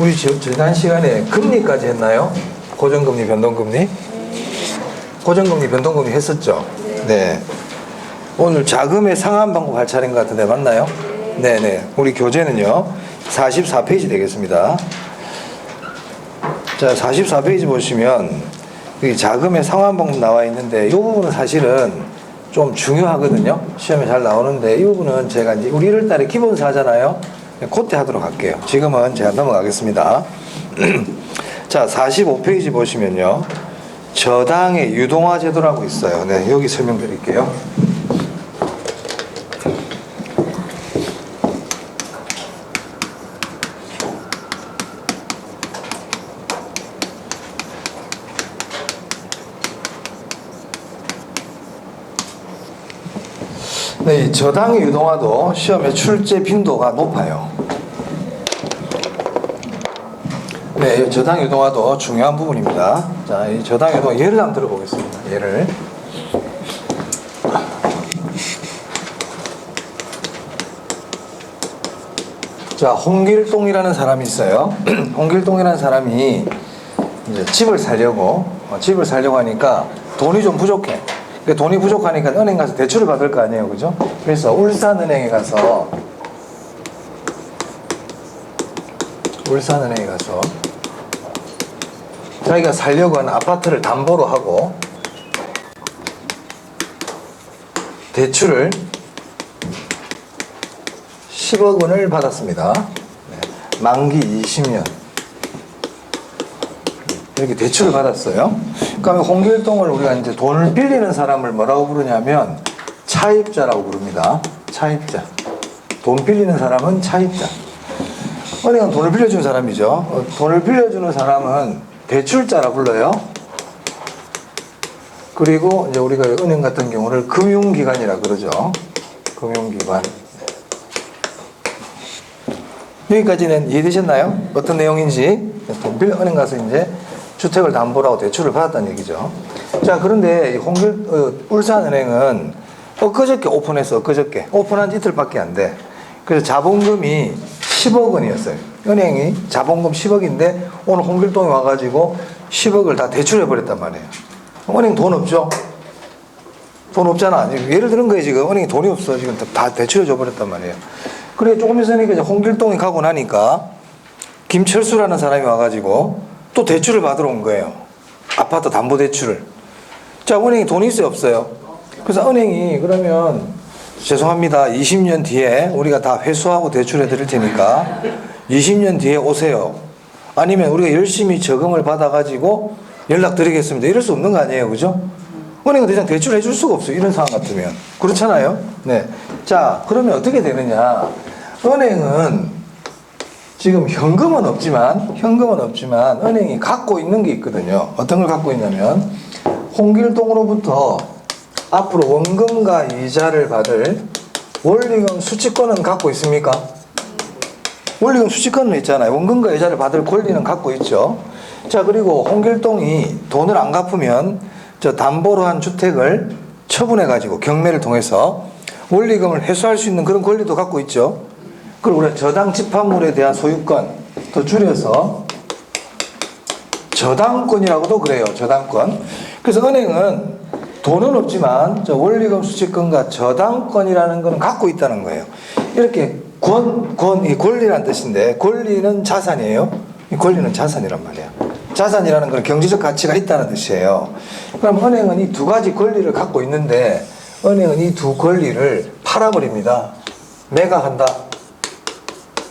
우리 지난 시간에 금리까지 했나요? 고정금리, 변동금리? 고정금리, 변동금리 했었죠? 네. 오늘 자금의 상환 방법 할 차례인 것 같은데 맞나요? 네네. 우리 교재는요 44페이지 되겠습니다. 자, 44페이지 보시면 여기 자금의 상환 방법 나와 있는데 이 부분은 사실은 좀 중요하거든요. 시험에 잘 나오는데 이 부분은 제가 이제 우리 1월달에 기본서 하잖아요. 그때 하도록 할게요. 지금은 제가 넘어가겠습니다. 자, 45페이지 보시면요 저당의 유동화 제도라고 있어요. 네, 여기 설명드릴게요. 네, 이 저당의 유동화도 시험의 출제 빈도가 높아요. 네, 이 저당 유동화도 중요한 부분입니다. 자, 이 저당 유동화 예를 한번 들어보겠습니다. 예를. 자, 홍길동이라는 사람이 있어요. 홍길동이라는 사람이 이제 집을 살려고 하니까 돈이 좀 부족해. 그러니까 돈이 부족하니까 은행 가서 대출을 받을 거 아니에요, 그죠? 그래서 울산은행에 가서 자기가 살려고 하는 아파트를 담보로 하고 대출을 10억 원을 받았습니다. 네. 만기 20년 이렇게 대출을 받았어요. 그러니까 홍길동을 우리가 이제 돈을 빌리는 사람을 뭐라고 부르냐면 차입자라고 부릅니다. 차입자. 돈 빌리는 사람은 차입자. 은행은 돈을 빌려주는 사람이죠. 돈을 빌려주는 사람은 대출자라 불러요. 그리고 이제 우리가 은행 같은 경우를 금융기관이라 그러죠. 금융기관. 여기까지는 이해되셨나요? 어떤 내용인지. 은행 가서 이제 주택을 담보로 하고 대출을 받았다는 얘기죠. 자, 그런데 울산은행은 엊그저께 오픈해서 엊그저께 오픈한 지 이틀밖에 안 돼. 그래서 자본금이 10억 원이었어요. 은행이 자본금 10억인데 오늘 홍길동이 와가지고 10억을 다 대출해버렸단 말이에요. 은행 돈 없죠? 돈 없잖아. 예를 드는 거예요. 지금 은행이 돈이 없어. 지금 다 대출해줘버렸단 말이에요. 그래 조금 있으니까 이제 홍길동이 가고 나니까 김철수라는 사람이 와가지고 또 대출을 받으러 온 거예요. 아파트 담보대출을. 자, 은행이 돈이 있어요, 없어요? 그래서 은행이 그러면 죄송합니다. 20년 뒤에 우리가 다 회수하고 대출해 드릴 테니까 20년 뒤에 오세요. 아니면 우리가 열심히 저금을 받아가지고 연락드리겠습니다. 이럴 수 없는 거 아니에요, 그죠? 은행은 대장 대출해 줄 수가 없어요. 이런 상황 같으면. 그렇잖아요? 네. 자, 그러면 어떻게 되느냐. 은행은 지금 현금은 없지만 은행이 갖고 있는 게 있거든요. 어떤 걸 갖고 있냐면 홍길동으로부터 앞으로 원금과 이자를 받을 원리금 수취권은 갖고 있습니까? 원리금 수취권은 있잖아요. 원금과 이자를 받을 권리는 갖고 있죠. 자, 그리고 홍길동이 돈을 안 갚으면 저 담보로 한 주택을 처분해 가지고 경매를 통해서 원리금을 회수할 수 있는 그런 권리도 갖고 있죠. 그리고 우리 저당 집합물에 대한 소유권, 더 줄여서 저당권이라고도 그래요. 저당권. 그래서 은행은 돈은 없지만 저 원리금 수취권과 저당권이라는 건 갖고 있다는 거예요. 이렇게 이 권리란 뜻인데 권리는 자산이에요. 이 권리는 자산이란 말이에요. 자산이라는 건 경제적 가치가 있다는 뜻이에요. 그럼 은행은 이 두 가지 권리를 갖고 있는데 은행은 이 두 권리를 팔아버립니다. 매각한다.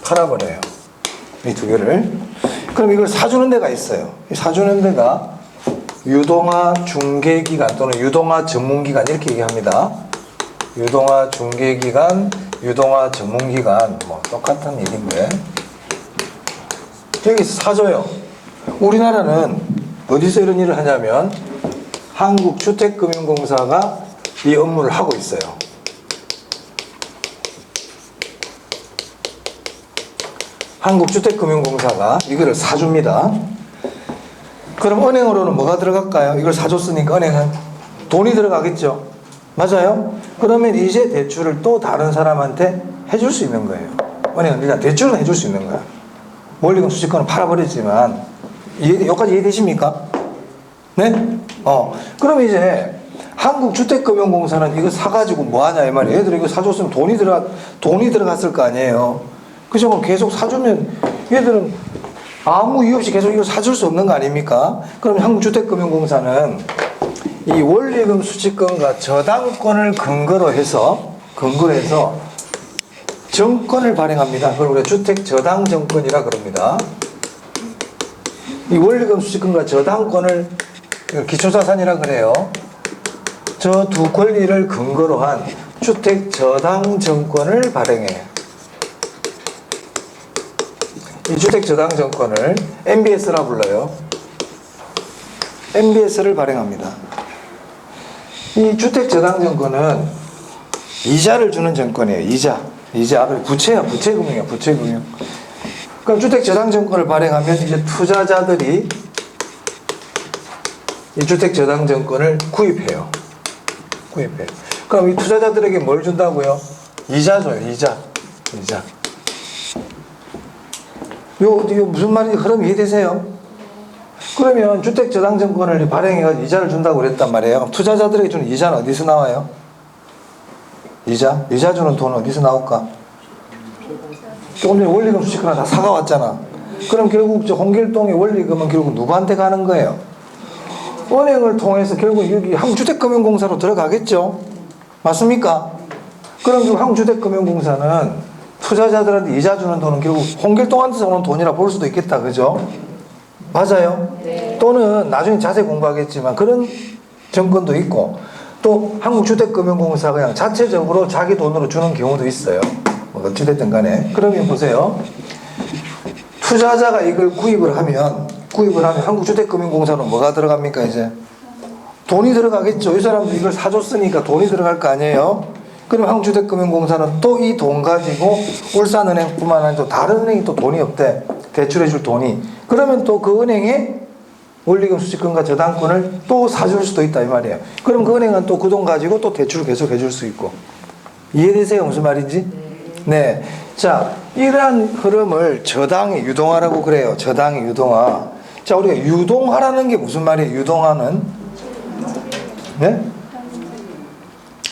팔아버려요. 이 두 개를. 그럼 이걸 사주는 데가 있어요. 이 사주는 데가 유동화 중개기관 또는 유동화 전문기관 이렇게 얘기합니다. 유동화 중개기관, 유동화 전문기관 뭐 똑같은 일인데 여기서 사줘요. 우리나라는 어디서 이런 일을 하냐면 한국주택금융공사가 이 업무를 하고 있어요. 한국주택금융공사가 이거를 사줍니다. 그럼 은행으로는 뭐가 들어갈까요? 이걸 사줬으니까 은행은 돈이 들어가겠죠. 맞아요? 그러면 이제 대출을 또 다른 사람한테 해줄 수 있는 거예요. 은행은 일단 대출은 해줄 수 있는 거야. 원리금 수익권은 팔아버렸지만 여기까지 이해되십니까? 네? 그럼 이제 한국주택금융공사는 이거 사가지고 뭐 하냐 이 말이에요. 얘들이 이거 사줬으면 돈이 들어갔을 거 아니에요. 그죠? 그럼 계속 사주면 얘들은 아무 이유 없이 계속 이거 사줄 수 없는 거 아닙니까? 그럼 한국주택금융공사는 이 원리금 수취권과 저당권을 근거로 해서 정권을 발행합니다. 그걸 우리가 주택저당정권이라 그럽니다. 이 원리금 수취권과 저당권을 기초자산이라 그래요. 저 두 권리를 근거로 한 주택저당정권을 발행해요. 이 주택저당정권을 MBS라 불러요. MBS를 발행합니다. 이 주택저당정권은 이자를 주는 정권이에요. 이자. 부채야. 부채금융이야. 부채금융. 그럼 주택저당정권을 발행하면 이제 투자자들이 이 주택저당정권을 구입해요. 그럼 이 투자자들에게 뭘 준다고요? 이자 줘요. 이자. 이거 무슨 말인지 흐름 이해되세요? 그러면 주택저당정권을 발행해서 이자를 준다고 그랬단 말이에요. 투자자들에게 주는 이자는 어디서 나와요? 이자 주는 돈은 어디서 나올까? 조금 전에 원리금 수취권 다 사가왔잖아. 그럼 결국 저 홍길동의 원리금은 결국 누구한테 가는 거예요? 은행을 통해서 결국 여기 한국주택금융공사로 들어가겠죠? 맞습니까? 그럼 한국주택금융공사는 투자자들한테 이자 주는 돈은 결국 홍길동한테서 오는 돈이라 볼 수도 있겠다. 그죠? 맞아요? 네. 또는 나중에 자세히 공부하겠지만 그런 정권도 있고 또 한국주택금융공사가 그냥 자체적으로 자기 돈으로 주는 경우도 있어요. 뭐 어찌됐든 간에. 그러면 보세요. 투자자가 이걸 구입을 하면 한국주택금융공사는 뭐가 들어갑니까 이제? 돈이 들어가겠죠. 이 사람도 이걸 사줬으니까 돈이 들어갈 거 아니에요? 그럼 한국주택금융공사는 또 이 돈 가지고 울산은행뿐만 아니라 또 다른 은행이 또 돈이 없대. 대출해줄 돈이. 그러면 또 그 은행에 원리금 수취권과 저당권을 또 사줄 수도 있다 이 말이에요. 그럼 그 은행은 또 그 돈 가지고 또 대출을 계속 해줄 수 있고. 이해되세요? 무슨 말인지? 네. 자, 이러한 흐름을 저당의 유동화라고 그래요. 저당의 유동화. 자, 우리가 유동화라는 게 무슨 말이에요? 유동화는? 네?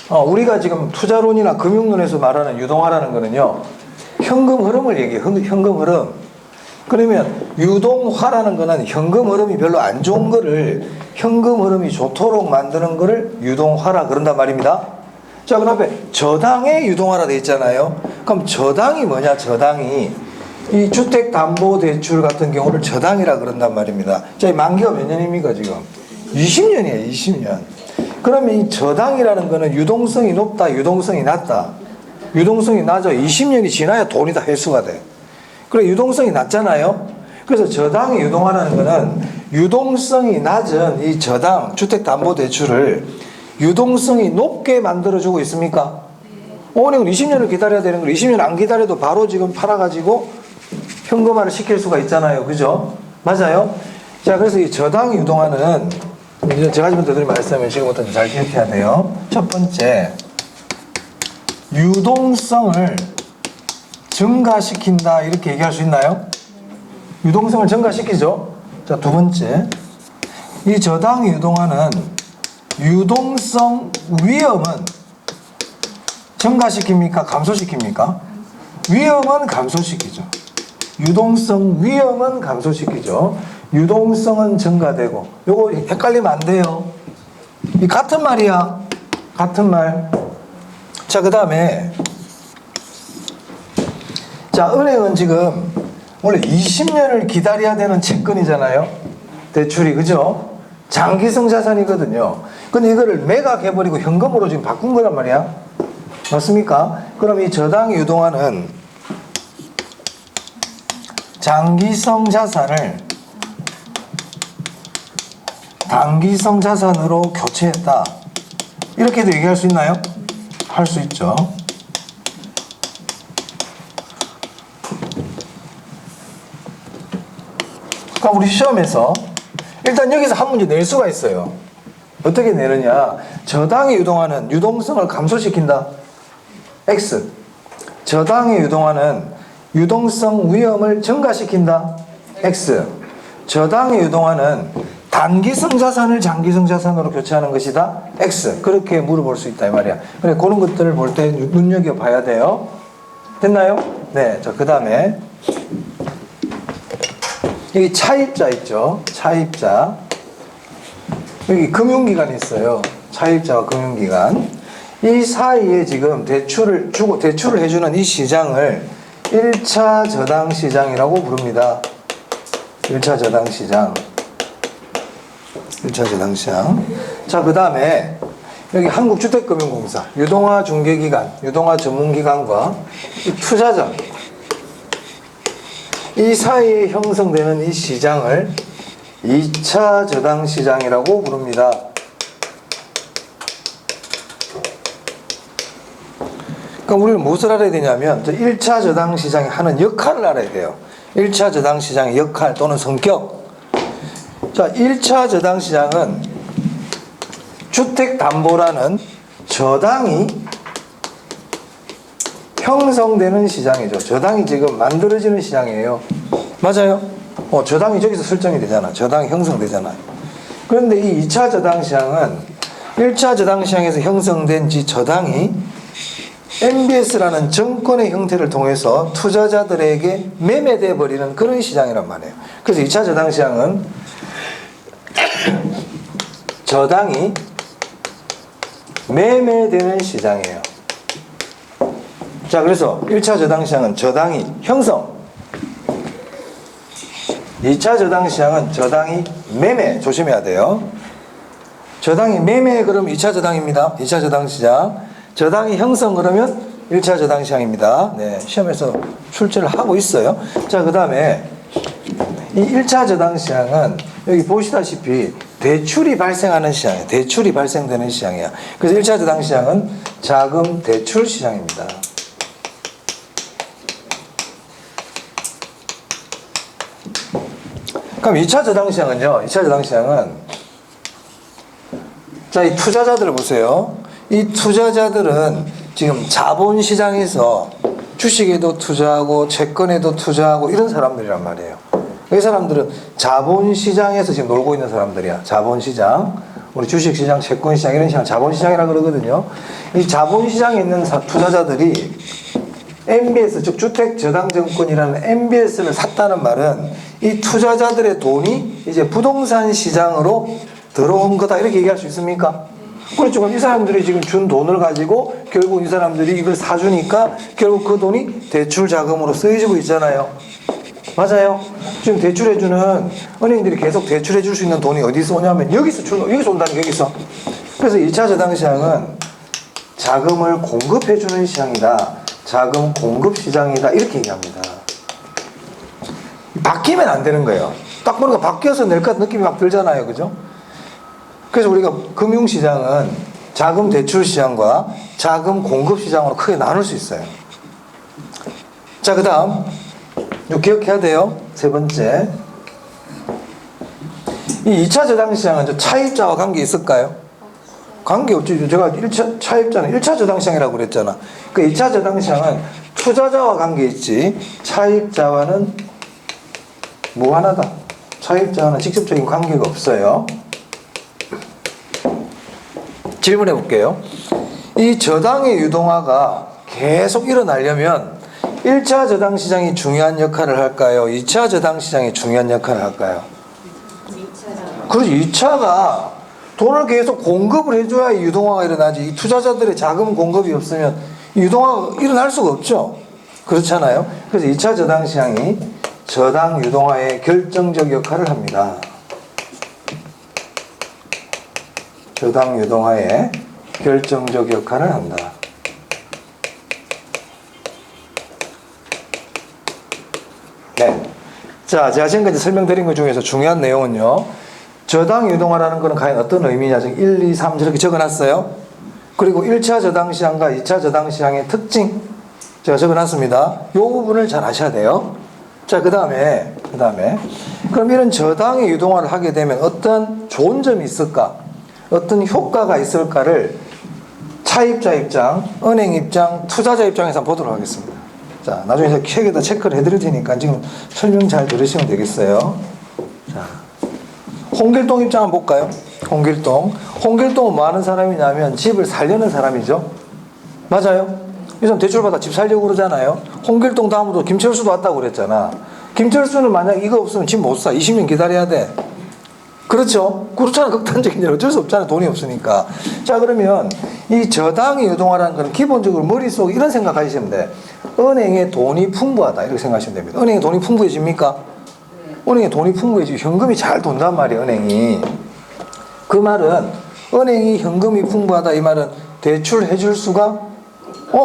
우리가 지금 투자론이나 금융론에서 말하는 유동화라는 거는요, 현금 흐름을 얘기해요. 현금 흐름. 그러면 유동화라는 거는 현금 흐름이 별로 안 좋은 거를 현금 흐름이 좋도록 만드는 거를 유동화라 그런단 말입니다. 자, 그 앞에 저당의 유동화라 돼 있잖아요. 그럼 저당이 뭐냐? 저당이 이 주택담보대출 같은 경우를 저당이라 그런단 말입니다. 자, 이 만기가 몇 년입니까 지금? 20년이에요. 20년. 그러면 이 저당이라는 거는 유동성이 높다, 유동성이 낮다. 유동성이 낮아. 20년이 지나야 돈이 다 회수가 돼. 그래, 유동성이 낮잖아요. 그래서 저당의 유동화라는 거는 유동성이 낮은 이 저당 주택담보대출을 유동성이 높게 만들어주고 있습니까? 은행은 20년을 기다려야 되는 걸 20년 안 기다려도 바로 지금 팔아가지고 현금화를 시킬 수가 있잖아요. 그죠? 맞아요? 자, 그래서 이 저당 유동화는 제가 지금 드릴 말씀을 지금부터 잘 기억해야 돼요. 첫 번째, 유동성을 증가시킨다 이렇게 얘기할 수 있나요? 유동성을 증가시키죠. 자, 두 번째, 이 저당 유동화는 유동성 위험은 증가시킵니까? 감소시킵니까? 위험은 감소시키죠. 유동성 위험은 감소시키죠. 유동성은 증가되고. 요거 헷갈리면 안 돼요. 이 같은 말이야. 같은 말. 자, 그 다음에 자, 은행은 지금 원래 20년을 기다려야 되는 채권이잖아요. 대출이. 그죠? 장기성 자산이거든요. 근데 이거를 매각해버리고 현금으로 지금 바꾼 거란 말이야. 맞습니까? 그럼 이 저당 유동화는 장기성 자산을 단기성 자산으로 교체했다. 이렇게도 얘기할 수 있나요? 할 수 있죠. 그럼 우리 시험에서 일단 여기서 한 문제 낼 수가 있어요. 어떻게 내느냐? 저당의 유동화는 유동성을 감소시킨다. X. 저당의 유동화는 유동성 위험을 증가시킨다. X. 저당의 유동화는 단기성 자산을 장기성 자산으로 교체하는 것이다. X. 그렇게 물어볼 수 있다 이 말이야. 그래 그런 것들을 볼 때 눈여겨봐야 돼요. 됐나요? 네. 자, 그 다음에 여기 차입자 있죠. 차입자. 여기 금융기관이 있어요. 차입자와 금융기관. 이 사이에 지금 대출을 해주는 이 시장을 1차 저당 시장이라고 부릅니다. 1차 저당 시장. 1차 저당 시장. 자, 그 다음에 여기 한국주택금융공사, 유동화 중개기관, 유동화 전문기관과 이 투자자. 이 사이에 형성되는 이 시장을 2차 저당 시장이라고 부릅니다. 그러니까 우리는 무엇을 알아야 되냐면 1차 저당 시장이 하는 역할을 알아야 돼요. 1차 저당 시장의 역할 또는 성격. 자, 1차 저당 시장은 주택담보라는 저당이 형성되는 시장이죠. 저당이 지금 만들어지는 시장이에요. 맞아요? 저당이 저기서 설정이 되잖아. 저당이 형성되잖아요. 그런데 이 2차 저당 시장은 1차 저당 시장에서 형성된 저당이 MBS라는 정권의 형태를 통해서 투자자들에게 매매돼 버리는 그런 시장이란 말이에요. 그래서 2차 저당 시장은 저당이 매매되는 시장이에요. 자, 그래서 1차 저당 시장은 저당이 형성, 2차 저당 시장은 저당이 매매. 조심해야 돼요. 저당이 매매 그러면 2차 저당입니다. 2차 저당 시장. 저당이 형성 그러면 1차 저당 시장입니다. 네, 시험에서 출제를 하고 있어요. 자, 그 다음에 이 1차 저당 시장은 여기 보시다시피 대출이 발생하는 시장이에요. 대출이 발생되는 시장이야. 그래서 1차 저당 시장은 자금 대출 시장입니다. 그럼 2차 저당 시장은요. 2차 저당 시장은 자, 이 투자자들을 보세요. 이 투자자들은 지금 자본시장에서 주식에도 투자하고 채권에도 투자하고 이런 사람들이란 말이에요. 이 사람들은 자본시장에서 지금 놀고 있는 사람들이야. 자본시장. 우리 주식시장, 채권시장 이런 시장 자본시장이라고 그러거든요. 이 자본시장에 있는 투자자들이 MBS, 즉 주택저당증권이라는 MBS를 샀다는 말은 이 투자자들의 돈이 이제 부동산 시장으로 들어온 거다 이렇게 얘기할 수 있습니까? 그렇죠. 이 사람들이 지금 준 돈을 가지고 결국 이 사람들이 이걸 사주니까 결국 그 돈이 대출 자금으로 쓰여지고 있잖아요. 맞아요. 지금 대출해주는 은행들이 계속 대출해줄 수 있는 돈이 어디서 오냐면 여기서 온다는 게 여기서. 그래서 2차 저당 시장은 자금을 공급해주는 시장이다. 자금 공급 시장이다. 이렇게 얘기합니다. 바뀌면 안 되는 거예요. 딱 보니까 바뀌어서 낼 것 같은 느낌이 막 들잖아요. 그죠? 그래서 우리가 금융시장은 자금 대출 시장과 자금 공급 시장으로 크게 나눌 수 있어요. 자, 그 다음 이거 기억해야 돼요. 세 번째, 이 2차 저당 시장은 차입자와 관계 있을까요? 관계 없지. 제가 1차 차입자는 1차 저당 시장이라고 그랬잖아. 그 2차 저당 시장은 투자자와 관계 있지. 차입자와는 무관하다. 차입자와는 직접적인 관계가 없어요. 질문해 볼게요. 이 저당의 유동화가 계속 일어나려면 1차 저당 시장이 중요한 역할을 할까요? 2차 저당 시장이 중요한 역할을 할까요? 2차죠. 그렇지. 2차가 돈을 계속 공급을 해줘야 이 유동화가 일어나지. 이 투자자들의 자금 공급이 없으면 유동화가 일어날 수가 없죠. 그렇잖아요. 그래서 2차 저당 시장이 저당 유동화에 결정적 역할을 합니다. 저당 유동화에 결정적 역할을 한다. 네. 자, 제가 지금까지 설명드린 것 중에서 중요한 내용은요. 저당 유동화라는 것은 과연 어떤 의미냐. 지금 1, 2, 3 저렇게 적어놨어요. 그리고 1차 저당 시장과 2차 저당 시장의 특징 제가 적어놨습니다. 이 부분을 잘 아셔야 돼요. 자, 그 다음에 그럼 이런 저당의 유동화를 하게 되면 어떤 좋은 점이 있을까? 어떤 효과가 있을까를 차입자 입장, 은행 입장, 투자자 입장에서 한번 보도록 하겠습니다. 자, 나중에 책에다 체크를 해드릴 테니까 지금 설명 잘 들으시면 되겠어요. 자, 홍길동 입장 한번 볼까요? 홍길동은 뭐 하는 사람이냐면 집을 살려는 사람이죠. 맞아요? 이 사람 대출받아 집 살려고 그러잖아요. 홍길동 다음으로 김철수도 왔다고 그랬잖아. 김철수는 만약 이거 없으면 집 못 사. 20년 기다려야 돼. 그렇죠? 그렇잖아. 극단적인 일 어쩔 수 없잖아. 돈이 없으니까. 자, 그러면 이 저당의 유동화라는 건 기본적으로 머릿속에 이런 생각 하시면 돼. 은행에 돈이 풍부하다. 이렇게 생각하시면 됩니다. 은행에 돈이 풍부해집니까? 은행에 돈이 풍부해지고 현금이 잘 돈단 말이에요. 은행이. 그 말은 은행이 현금이 풍부하다. 이 말은 대출해 줄 수가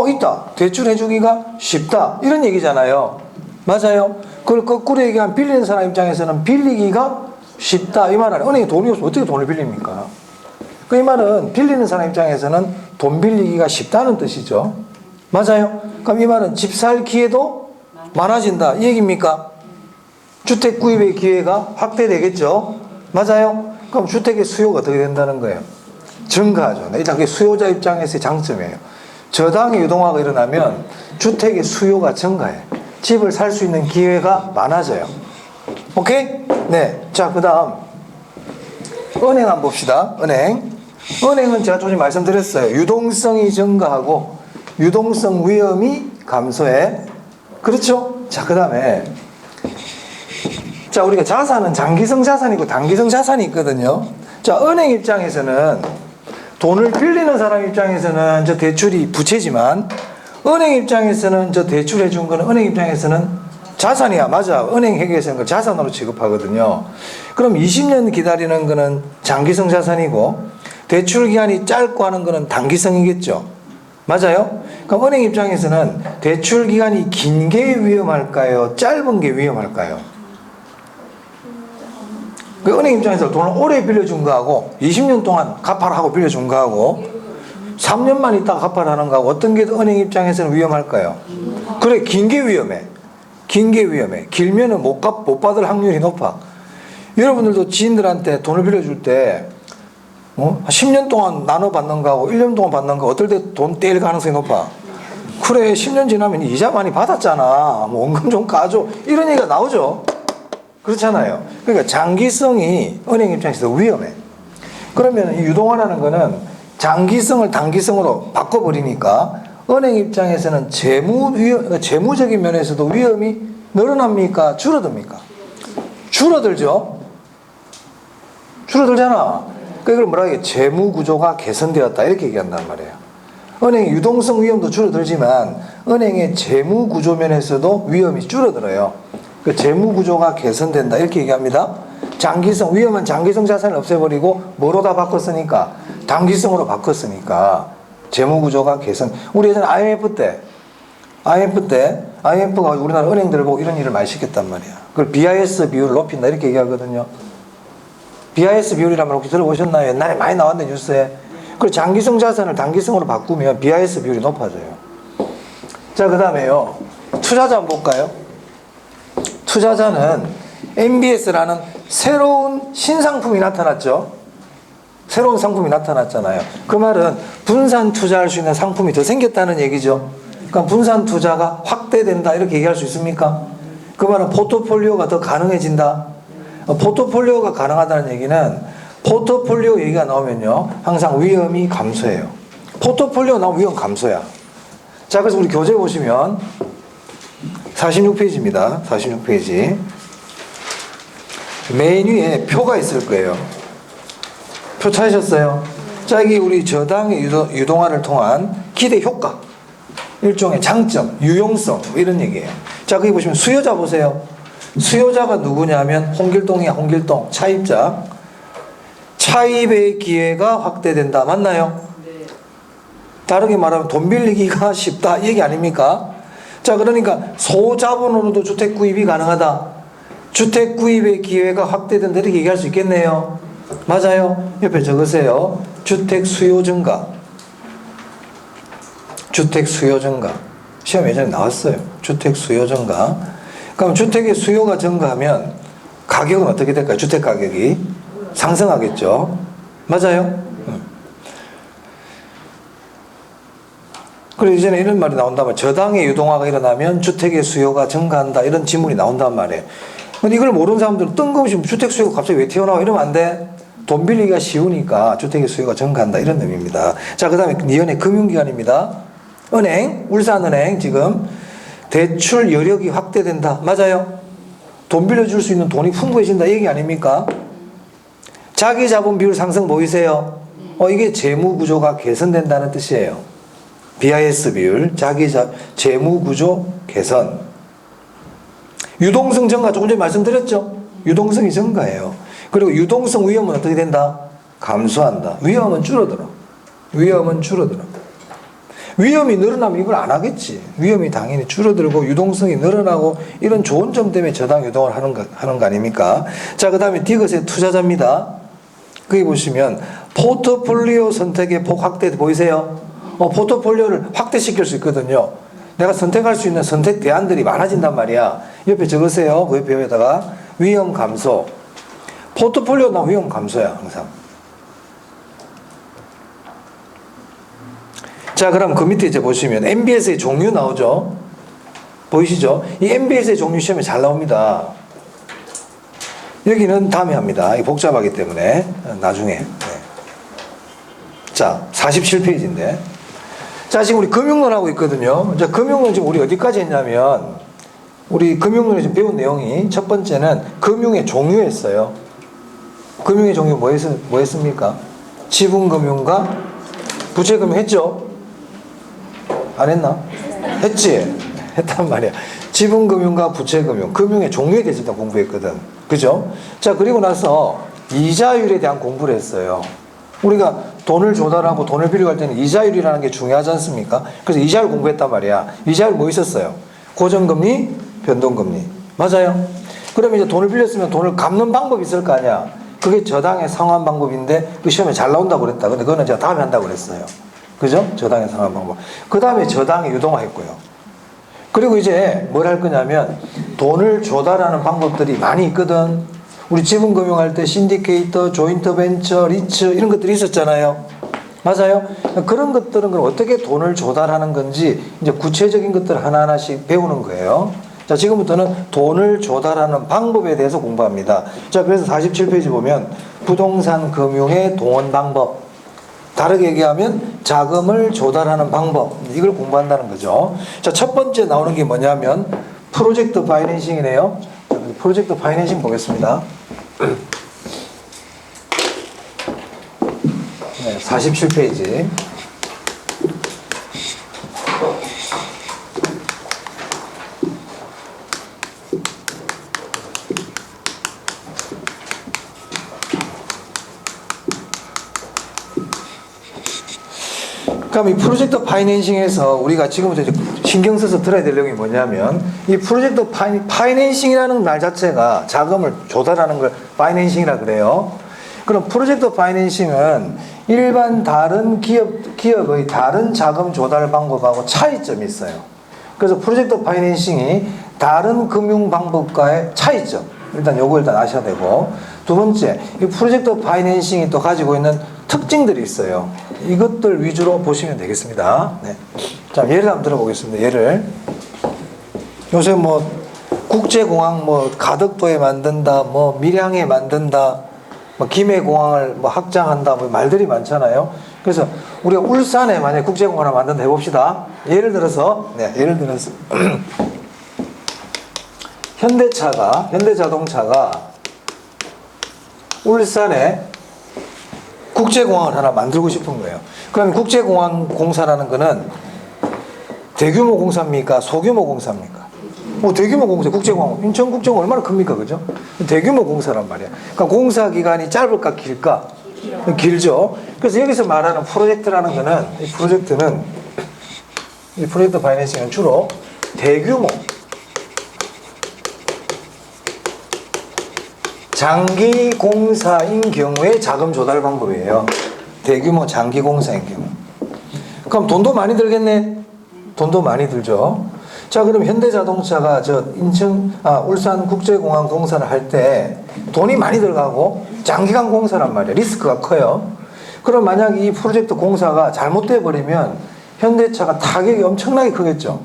있다. 대출해 주기가 쉽다. 이런 얘기잖아요. 맞아요? 그걸 거꾸로 얘기하면 빌리는 사람 입장에서는 빌리기가 쉽다. 이 말은 은행에 돈이 없으면 어떻게 돈을 빌립니까? 그 이 말은 빌리는 사람 입장에서는 돈 빌리기가 쉽다는 뜻이죠. 맞아요? 그럼 이 말은 집 살 기회도 많아진다. 이 얘기입니까? 주택 구입의 기회가 확대되겠죠. 맞아요? 그럼 주택의 수요가 어떻게 된다는 거예요? 증가하죠. 일단 그게 수요자 입장에서의 장점이에요. 저당의 유동화가 일어나면 주택의 수요가 증가해. 집을 살 수 있는 기회가 많아져요. 오케이? 네. 자, 그 다음 은행 한번 봅시다. 은행은 제가 조금 말씀드렸어요. 유동성이 증가하고 유동성 위험이 감소해. 그렇죠? 자, 그 다음에 자, 우리가 자산은 장기성 자산이고 단기성 자산이 있거든요. 자, 은행 입장에서는 돈을 빌리는 사람 입장에서는 저 대출이 부채지만 은행 입장에서는 저 대출해 준 거는 은행 입장에서는 자산이야. 맞아. 은행 회계에서는 그걸 자산으로 취급하거든요. 그럼 20년 기다리는 거는 장기성 자산이고 대출 기간이 짧고 하는 거는 단기성이겠죠. 맞아요? 그럼 은행 입장에서는 대출 기간이 긴 게 위험할까요? 짧은 게 위험할까요? 그 은행 입장에서 돈을 오래 빌려준 거하고 20년 동안 갚아라 하고 빌려준 거하고 3년만 있다가 갚아라 하는 거하고 어떤 게 은행 입장에서는 위험할까요? 그래, 긴 게 위험해. 길면은 못 받을 확률이 높아. 여러분들도 지인들한테 돈을 빌려줄 때 10년 동안 나눠 받는 거하고 1년 동안 받는 거 어떨 때 돈 떼일 가능성이 높아. 그래, 10년 지나면 이자 많이 받았잖아. 뭐 원금 좀 까줘. 이런 얘기가 나오죠. 그렇잖아요. 그러니까 장기성이 은행 입장에서 위험해. 그러면 이 유동화라는 거는 장기성을 단기성으로 바꿔버리니까 은행 입장에서는 재무적인 면에서도 위험이 늘어납니까? 줄어듭니까? 줄어들죠. 줄어들잖아. 그걸 뭐라 해요? 재무 구조가 개선되었다. 이렇게 얘기한단 말이에요. 은행의 유동성 위험도 줄어들지만 은행의 재무 구조 면에서도 위험이 줄어들어요. 그 재무 구조가 개선된다. 이렇게 얘기합니다. 장기성, 위험한 장기성 자산을 없애버리고 뭐로 다 바꿨으니까? 단기성으로 바꿨으니까 재무 구조가 개선. 우리 예전에 IMF가 우리나라 은행들 보고 이런 일을 많이 시켰단 말이야. 그걸 BIS 비율을 높인다. 이렇게 얘기하거든요. BIS 비율이라면 혹시 들어보셨나요? 옛날에 많이 나왔는데 뉴스에. 그 장기성 자산을 단기성으로 바꾸면 BIS 비율이 높아져요. 자, 그 다음에요. 투자자 한번 볼까요? 투자자는 MBS라는 새로운 신상품이 나타났죠. 새로운 상품이 나타났잖아요. 그 말은 분산 투자할 수 있는 상품이 더 생겼다는 얘기죠. 그러니까 분산 투자가 확대된다. 이렇게 얘기할 수 있습니까? 그 말은 포트폴리오가 더 가능해진다. 포트폴리오가 가능하다는 얘기는 포트폴리오 얘기가 나오면요 항상 위험이 감소해요. 포트폴리오 나오면 위험 감소야. 자, 그래서 우리 교재 보시면 46페이지입니다. 46페이지. 맨 위에 표가 있을 거예요. 표 찾으셨어요? 자, 여기 우리 저당의 유동화를 통한 기대 효과, 일종의 장점, 유용성 이런 얘기예요. 자, 거기 보시면 수요자 보세요. 수요자가 누구냐면 홍길동이야. 홍길동 차입자. 차입의 기회가 확대된다. 맞나요? 네. 다르게 말하면 돈 빌리기가 쉽다 이 얘기 아닙니까? 자, 그러니까 소자본으로도 주택 구입이 가능하다. 주택 구입의 기회가 확대된다 이렇게 얘기할 수 있겠네요. 맞아요. 옆에 적으세요. 주택 수요 증가. 주택 수요 증가. 시험 예전에 나왔어요. 주택 수요 증가. 그럼 주택의 수요가 증가하면 가격은 어떻게 될까요? 주택 가격이 상승하겠죠. 맞아요. 그리고 이제는 이런 말이 나온다면 저당의 유동화가 일어나면 주택의 수요가 증가한다 이런 지문이 나온단 말이에요. 근데 이걸 모르는 사람들은 뜬금없이 주택 수요가 갑자기 왜 튀어나와 이러면 안 돼. 돈 빌리기가 쉬우니까 주택의 수요가 증가한다 이런 의미입니다. 자, 그 다음에 니은의 금융기관입니다. 은행, 울산은행 지금 대출 여력이 확대된다. 맞아요. 돈 빌려줄 수 있는 돈이 풍부해진다 이 얘기 아닙니까? 자기 자본 비율 상승 보이세요? 이게 재무 구조가 개선된다는 뜻이에요. BIS 비율, 재무 구조 개선. 유동성 증가 조금 전에 말씀드렸죠? 유동성이 증가해요. 그리고 유동성 위험은 어떻게 된다? 감소한다. 위험은 줄어들어. 위험은 줄어들어. 위험이 늘어나면 이걸 안 하겠지. 위험이 당연히 줄어들고 유동성이 늘어나고 이런 좋은 점 때문에 저당 유동을 하는 거 아닙니까? 자, 그 다음에 디귿의 투자자입니다. 거기 보시면 포트폴리오 선택의 폭 확대 보이세요? 포트폴리오를 확대시킬 수 있거든요. 내가 선택할 수 있는 선택 대안들이 많아진단 말이야. 옆에 적으세요. 그 옆에다가 위험 감소. 포트폴리오 나 위험 감소야 항상. 자, 그럼 그 밑에 이제 보시면 MBS의 종류 나오죠. 보이시죠? 이 MBS의 종류 시험에 잘 나옵니다. 여기는 다음에 합니다. 이 복잡하기 때문에 나중에. 네. 자, 47페이지인데. 자, 지금 우리 금융론 하고 있거든요. 자, 금융론 지금 우리 어디까지 했냐면 우리 금융론에 지금 배운 내용이 첫 번째는 금융의 종류였어요. 금융의 종류 뭐 했습니까? 지분금융과 부채금융 했죠? 안 했나? 했지? 했단 말이야. 지분금융과 부채금융, 금융의 종류에 대해서 일단 공부했거든. 그죠? 자, 그리고 나서 이자율에 대한 공부를 했어요. 우리가 돈을 조달하고 돈을 빌려갈 때는 이자율이라는 게 중요하지 않습니까? 그래서 이자율 공부했단 말이야. 이자율 뭐 있었어요? 고정금리, 변동금리. 맞아요? 그러면 이제 돈을 빌렸으면 돈을 갚는 방법이 있을 거 아니야. 그게 저당의 상환 방법인데 그 시험에 잘 나온다고 그랬다. 근데 그거는 제가 다음에 한다고 그랬어요. 그죠? 저당의 상환 방법. 그 다음에 저당의 유동화 했고요. 그리고 이제 뭘 할 거냐면 돈을 조달하는 방법들이 많이 있거든. 우리 지분금융할 때 신디케이터, 조인트 벤처, 리츠 이런 것들이 있었잖아요. 맞아요? 그런 것들은 그럼 어떻게 돈을 조달하는 건지 이제 구체적인 것들 하나하나씩 배우는 거예요. 자, 지금부터는 돈을 조달하는 방법에 대해서 공부합니다. 자, 그래서 47페이지 보면 부동산 금융의 동원 방법. 다르게 얘기하면 자금을 조달하는 방법. 이걸 공부한다는 거죠. 자, 첫 번째 나오는 게 뭐냐면 프로젝트 파이낸싱이네요. 자, 프로젝트 파이낸싱 보겠습니다. 네, 47페이지. 그럼 이 프로젝트 파이낸싱에서 우리가 지금부터 이제 신경 써서 들어야 될 내용이 뭐냐면 이 프로젝트 파이낸싱이라는 말 자체가 자금을 조달하는 걸 파이낸싱이라 그래요. 그럼 프로젝트 파이낸싱은 일반 다른 기업의 다른 자금 조달 방법하고 차이점이 있어요. 그래서 프로젝트 파이낸싱이 다른 금융 방법과의 차이점. 일단 요거 일단 아셔야 되고, 두 번째, 이 프로젝트 파이낸싱이 또 가지고 있는 특징들이 있어요. 이것들 위주로 보시면 되겠습니다. 네. 자, 예를 한번 들어보겠습니다. 예를. 요새 뭐, 국제공항 뭐, 가덕도에 만든다, 뭐, 밀양에 만든다, 뭐, 김해공항을 뭐, 확장한다, 뭐, 말들이 많잖아요. 그래서 우리가 울산에 만약에 국제공항을 만든다 해봅시다. 예를 들어서, 현대자동차가 울산에 국제공항을 하나 만들고 싶은 거예요. 그러면 국제공항 공사라는 거는 대규모 공사입니까? 소규모 공사입니까? 대규모 공사, 국제공항. 인천국제공항 얼마나 큽니까? 그죠? 대규모 공사란 말이야. 그러니까 공사 기간이 짧을까, 길까? 길죠? 그래서 여기서 말하는 프로젝트라는 거는, 이 프로젝트 파이낸싱은 주로 대규모, 장기 공사인 경우에 자금 조달 방법이에요. 대규모 장기 공사인 경우. 그럼 돈도 많이 들겠네? 돈도 많이 들죠. 자, 그럼 현대자동차가 울산 국제공항 공사를 할 때 돈이 많이 들어가고 장기간 공사란 말이에요. 리스크가 커요. 그럼 만약 이 프로젝트 공사가 잘못돼 버리면 현대차가 타격이 엄청나게 크겠죠.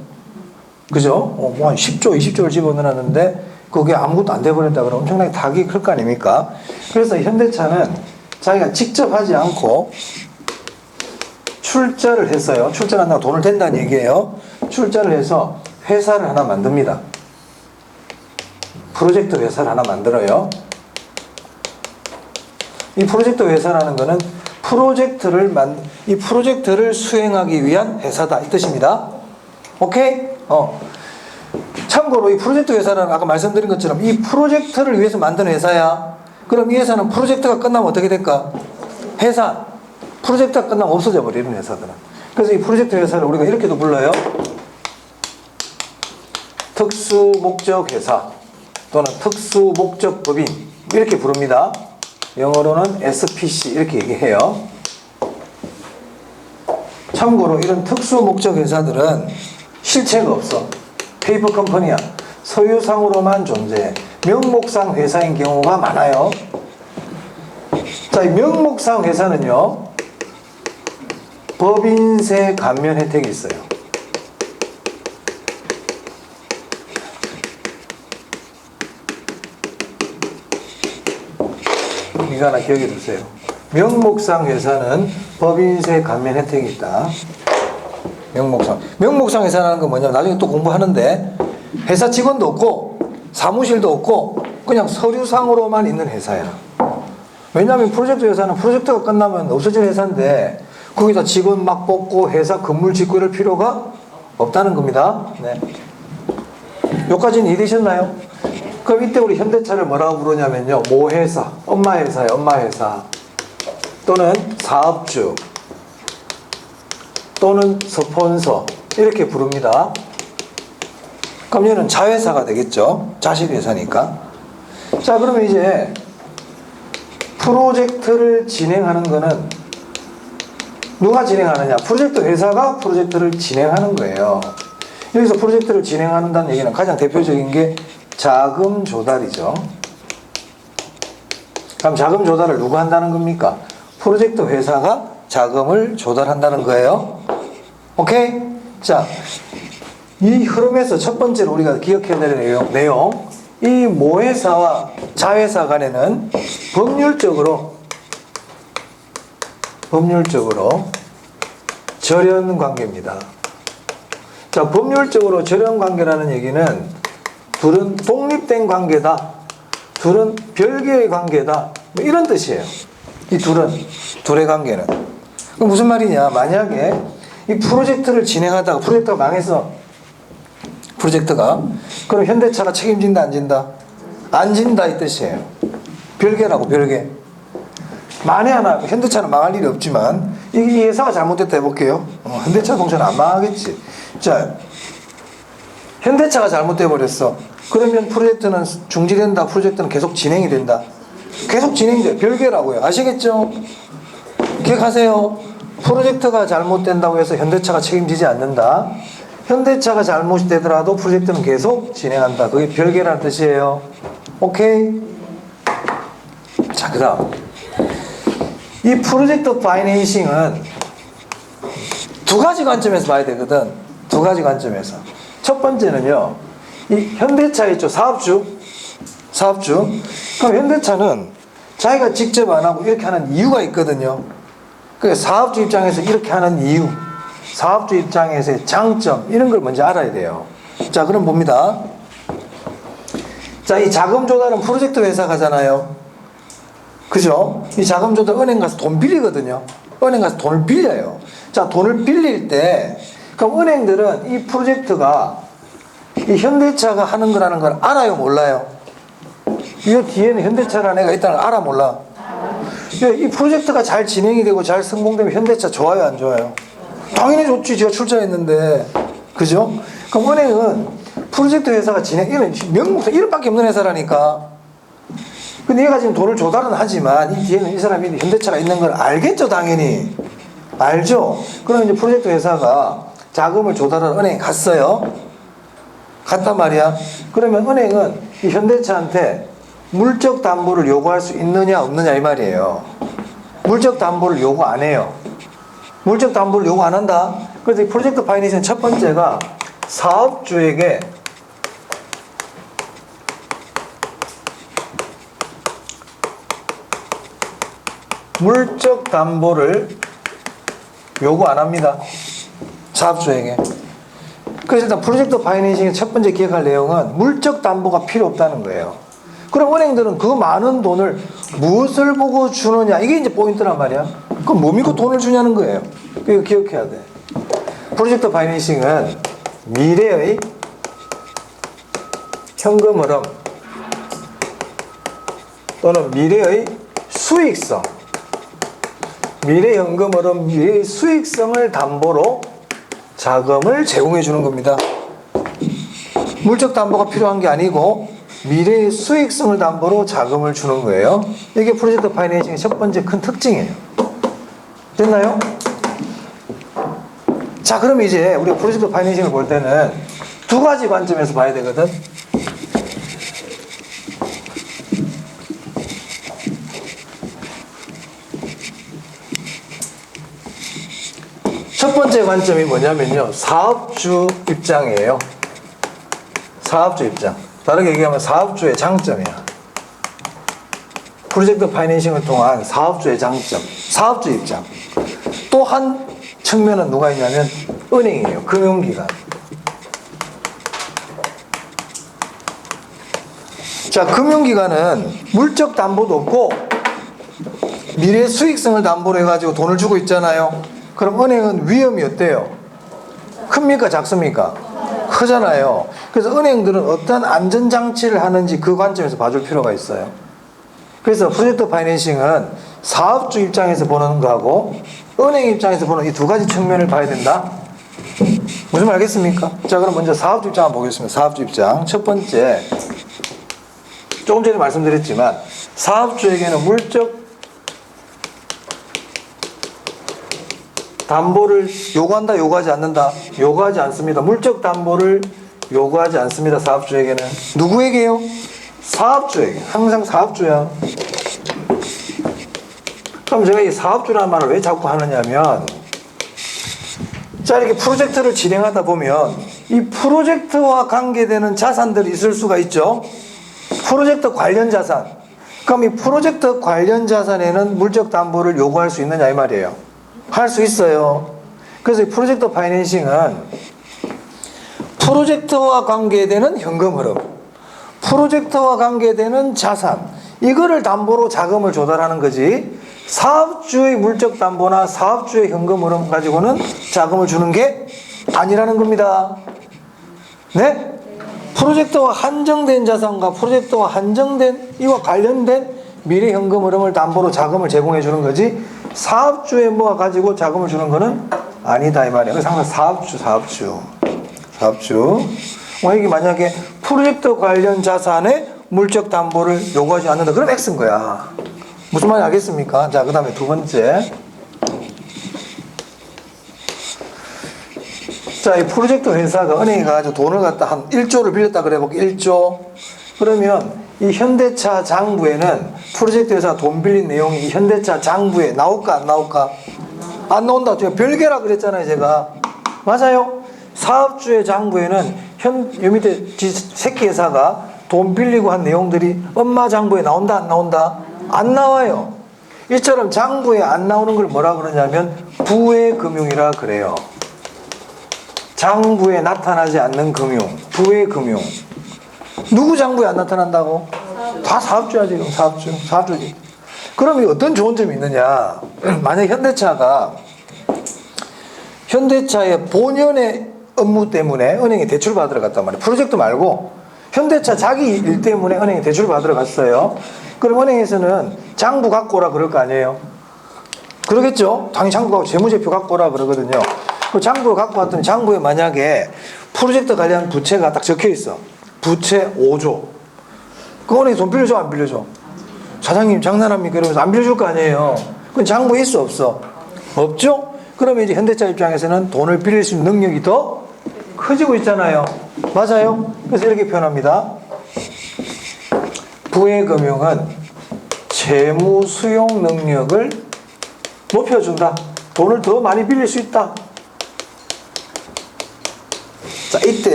그죠? 뭐 한 10조, 20조를 집어넣었는데 그게 아무것도 안 돼버렸다 그러면 엄청나게 타격이 클 거 아닙니까? 그래서 현대차는 자기가 직접 하지 않고 출자를 했어요. 출자를 한다고 돈을 댄다는 얘기예요. 출자를 해서 회사를 하나 만듭니다. 프로젝트 회사를 하나 만들어요. 이 프로젝트 회사라는 거는 이 프로젝트를 수행하기 위한 회사다 이 뜻입니다. 오케이? 참고로 이 프로젝트 회사는 아까 말씀드린 것처럼 이 프로젝트를 위해서 만든 회사야. 그럼 이 회사는 프로젝트가 끝나면 어떻게 될까? 프로젝트가 끝나면 없어져 버리는 회사들은. 그래서 이 프로젝트 회사를 우리가 이렇게도 불러요. 특수목적회사 또는 특수목적법인 이렇게 부릅니다. 영어로는 SPC 이렇게 얘기해요. 참고로 이런 특수목적회사들은 실체가 없어. 페이퍼 컴퍼니야. 서류상으로만 존재해. 명목상 회사인 경우가 많아요. 자, 이 명목상 회사는요, 법인세 감면 혜택이 있어요. 이거 하나 기억해 두세요. 명목상 회사는 법인세 감면 혜택이 있다. 명목상 회사라는 건 뭐냐면 나중에 또 공부하는데 회사 직원도 없고 사무실도 없고 그냥 서류상으로만 있는 회사야. 왜냐하면 프로젝트 회사는 프로젝트가 끝나면 없어질 회사인데 거기다 직원 막 뽑고 회사 건물 짓고 이럴 필요가 없다는 겁니다. 네. 여기까지는 이해되셨나요? 그럼 이때 우리 현대차를 뭐라고 부르냐면요, 모회사, 엄마 회사예요. 엄마 회사 또는 사업주 또는 스폰서 이렇게 부릅니다. 그럼 얘는 자회사가 되겠죠. 자식 회사니까. 자, 그러면 이제 프로젝트를 진행하는 거는 누가 진행하느냐? 프로젝트 회사가 프로젝트를 진행하는 거예요. 여기서 프로젝트를 진행한다는 얘기는 가장 대표적인 게 자금 조달이죠. 그럼 자금 조달을 누가 한다는 겁니까? 프로젝트 회사가 자금을 조달한다는 거예요. 오케이? 자, 이 흐름에서 첫 번째로 우리가 기억해야 될 내용, 이 모회사와 자회사 간에는 법률적으로 절연 관계입니다. 자, 법률적으로 절연 관계라는 얘기는 둘은 독립된 관계다, 둘은 별개의 관계다, 뭐 이런 뜻이에요. 이 둘의 관계는. 그럼 무슨 말이냐? 만약에 이 프로젝트를 진행하다가 프로젝트가 망해서 그럼 현대차가 책임진다 안 진다? 안 진다 이 뜻이에요. 별개라고, 별개. 만에 하나 현대차는 망할 일이 없지만 이 회사가 잘못됐다 해볼게요. 현대차 동차는 안 망하겠지. 자, 현대차가 잘못돼 버렸어. 그러면 프로젝트는 중지된다, 프로젝트는 계속 진행이 된다. 계속 진행돼. 별개라고요. 아시겠죠? 기억하세요. 프로젝트가 잘못된다고 해서 현대차가 책임지지 않는다. 현대차가 잘못되더라도 프로젝트는 계속 진행한다. 그게 별개라는 뜻이에요. 오케이? 자, 그 다음. 이 프로젝트 파이낸싱은 두 가지 관점에서 봐야 되거든. 두 가지 관점에서. 첫 번째는요, 이 현대차 있죠. 사업주. 그럼 현대차는 자기가 직접 안 하고 이렇게 하는 이유가 있거든요. 그 사업주 입장에서 이렇게 하는 이유, 사업주 입장에서의 장점, 이런 걸 먼저 알아야 돼요. 자, 그럼 봅니다. 자, 이 자금 조달은 프로젝트 회사가 하잖아요. 그죠? 이 자금 조달 은행 가서 돈 빌리거든요. 은행 가서 돈을 빌려요. 자, 돈을 빌릴 때, 그럼 은행들은 이 프로젝트가 이 현대차가 하는 거라는 걸 알아요, 몰라요? 이 뒤에는 현대차라는 애가 있다는 걸 알아, 몰라? 이 프로젝트가 잘 진행이 되고 잘 성공되면 현대차 좋아요, 안 좋아요? 당연히 좋지. 제가 출자했는데. 그죠? 그럼 은행은 프로젝트 회사가 이런 명목상 이름밖에 없는 회사라니까. 근데 얘가 지금 돈을 조달은 하지만 이 뒤에는 이 사람이 현대차가 있는 걸 알겠죠, 당연히. 알죠? 그럼 이제 프로젝트 회사가 자금을 조달하러 은행에 갔어요. 갔단 말이야. 그러면 은행은 이 현대차한테 물적 담보를 요구할 수 있느냐 없느냐 이 말이에요. 물적 담보를 요구 안 해요. 물적 담보를 요구 안 한다? 그래서 이 프로젝트 파이낸싱 첫 번째가 사업주에게 물적 담보를 요구 안 합니다. 사업주에게. 그래서 일단 프로젝트 파이낸싱의 첫 번째 기억할 내용은 물적 담보가 필요 없다는 거예요. 그럼 은행들은 그 많은 돈을 무엇을 보고 주느냐, 이게 이제 포인트란 말이야. 그럼 뭐 믿고 돈을 주냐는 거예요. 이거 기억해야 돼. 프로젝트 파이낸싱은 미래의 현금 흐름 또는 미래의 수익성, 미래 현금 흐름, 미래의 수익성을 담보로 자금을 제공해 주는 겁니다. 물적 담보가 필요한 게 아니고 미래의 수익성을 담보로 자금을 주는 거예요. 이게 프로젝트 파이낸싱의 첫 번째 큰 특징이에요. 됐나요? 자, 그럼 이제 우리가 프로젝트 파이낸싱을 볼 때는 두 가지 관점에서 봐야 되거든. 첫 번째 관점이 뭐냐면요, 사업주 입장이에요. 사업주 입장. 다르게 얘기하면 사업주의 장점이야. 프로젝트 파이낸싱을 통한 사업주의 장점, 사업주 입장. 또 한 측면은 누가 있냐면 은행이에요. 금융기관. 자, 금융기관은 물적 담보도 없고 미래 수익성을 담보로 해가지고 돈을 주고 있잖아요. 그럼 은행은 위험이 어때요? 큽니까? 작습니까? 크잖아요. 그래서 은행들은 어떤 안전장치를 하는지 그 관점에서 봐줄 필요가 있어요. 그래서 프로젝트 파이낸싱은 사업주 입장에서 보는 거하고 은행 입장에서 보는 이 두 가지 측면을 봐야 된다. 무슨 말 알겠습니까? 자, 그럼 먼저 사업주 입장 한번 보겠습니다. 사업주 입장. 첫 번째, 조금 전에 말씀드렸지만 사업주에게는 물적 담보를 요구한다, 요구하지 않는다? 요구하지 않습니다. 물적 담보를 요구하지 않습니다. 사업주에게는. 누구에게요? 사업주에게. 항상 사업주야. 그럼 제가 이 사업주라는 말을 왜 자꾸 하느냐면, 자, 이렇게 프로젝트를 진행하다 보면 이 프로젝트와 관계되는 자산들이 있을 수가 있죠. 프로젝트 관련 자산. 그럼 이 프로젝트 관련 자산에는 물적 담보를 요구할 수 있느냐 이 말이에요. 할 수 있어요. 그래서 이 프로젝트 파이낸싱은 프로젝트와 관계되는 현금 흐름, 프로젝트와 관계되는 자산, 이거를 담보로 자금을 조달하는 거지, 사업주의 물적 담보나 사업주의 현금 흐름 가지고는 자금을 주는 게 아니라는 겁니다. 네? 프로젝트와 한정된 자산과 프로젝트와 한정된 이와 관련된 미래 현금 흐름을 담보로 자금을 제공해 주는 거지, 사업주의 뭐가 가지고 자금을 주는 거는 아니다 이 말이에요. 그래서 항상 사업주. 이게 만약에 프로젝트 관련 자산에 물적 담보를 요구하지 않는다, 그럼 X인 거야. 무슨 말인지 알겠습니까? 자, 그 다음에 두 번째. 자, 이 프로젝트 회사가 은행에 가가지고 돈을 갖다 한 1조를 빌렸다 그래 볼게. 1조. 그러면 이 현대차 장부에는 프로젝트 회사가 돈 빌린 내용이 이 현대차 장부에 나올까 안 나올까? 안 나온다. 제가 별개라 그랬잖아요, 제가. 맞아요. 사업주의 장부에는 요 밑에 새끼 회사가 돈 빌리고 한 내용들이 엄마 장부에 나온다 안 나온다? 안 나와요. 이처럼 장부에 안 나오는 걸 뭐라 그러냐면 부외금융이라 그래요. 장부에 나타나지 않는 금융, 부외금융. 누구 장부에 안 나타난다고? 다 사업주야, 지금. 사업주지. 그럼 이 어떤 좋은 점이 있느냐? 만약 현대차의 본연의 업무 때문에 은행에 대출 받으러 갔단 말이에요. 프로젝트 말고 현대차 자기 일 때문에 은행에 대출 받으러 갔어요. 그럼 은행에서는 장부 갖고 오라 그럴 거 아니에요? 그러겠죠? 당연히 장부 갖고 재무제표 갖고 오라 그러거든요. 그 장부를 갖고 왔더니 장부에 만약에 프로젝트 관련 부채가 딱 적혀 있어. 부채 5조. 그 은행에 돈 빌려줘, 안 빌려줘? 사장님 장난합니까? 이러면서 안 빌려줄 거 아니에요. 그건 장부에 있어, 없어? 없죠? 그러면 이제 현대차 입장에서는 돈을 빌릴 수 있는 능력이 더 커지고 있잖아요. 맞아요? 그래서 이렇게 표현합니다. 부외금융은 재무 수용 능력을 높여준다. 돈을 더 많이 빌릴 수 있다.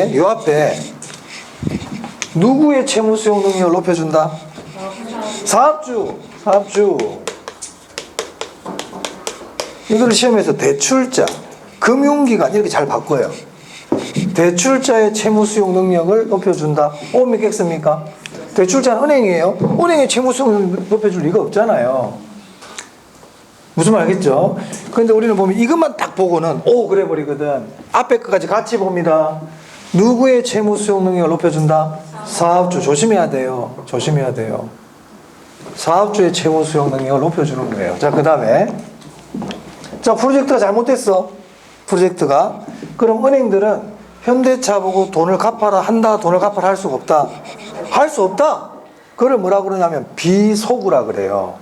앞에 누구의 채무 수용 능력을 높여준다? 사업주. 이걸 시험에서 대출자, 금융기관 이렇게 잘 바꿔요. 대출자의 채무 수용 능력을 높여준다. 몇 개 씁니까? 대출자는 은행이에요. 은행의 채무 수용 능력 높여줄 리가 없잖아요. 무슨 말 알겠죠? 그런데 우리는 보면 이것만 딱 보고는 그래 버리거든. 앞에 것까지 같이 봅니다. 누구의 채무 수용 능력을 높여준다? 사업주. 조심해야 돼요. 사업주의 채무 수용 능력을 높여주는 거예요. 자, 그 다음에 자, 프로젝트가 잘못됐어. 프로젝트가. 그럼 은행들은 현대차 보고 돈을 갚아라 한다, 돈을 갚아라 할 수가 없다. 할 수 없다. 그걸 뭐라 그러냐면 비소구라 그래요.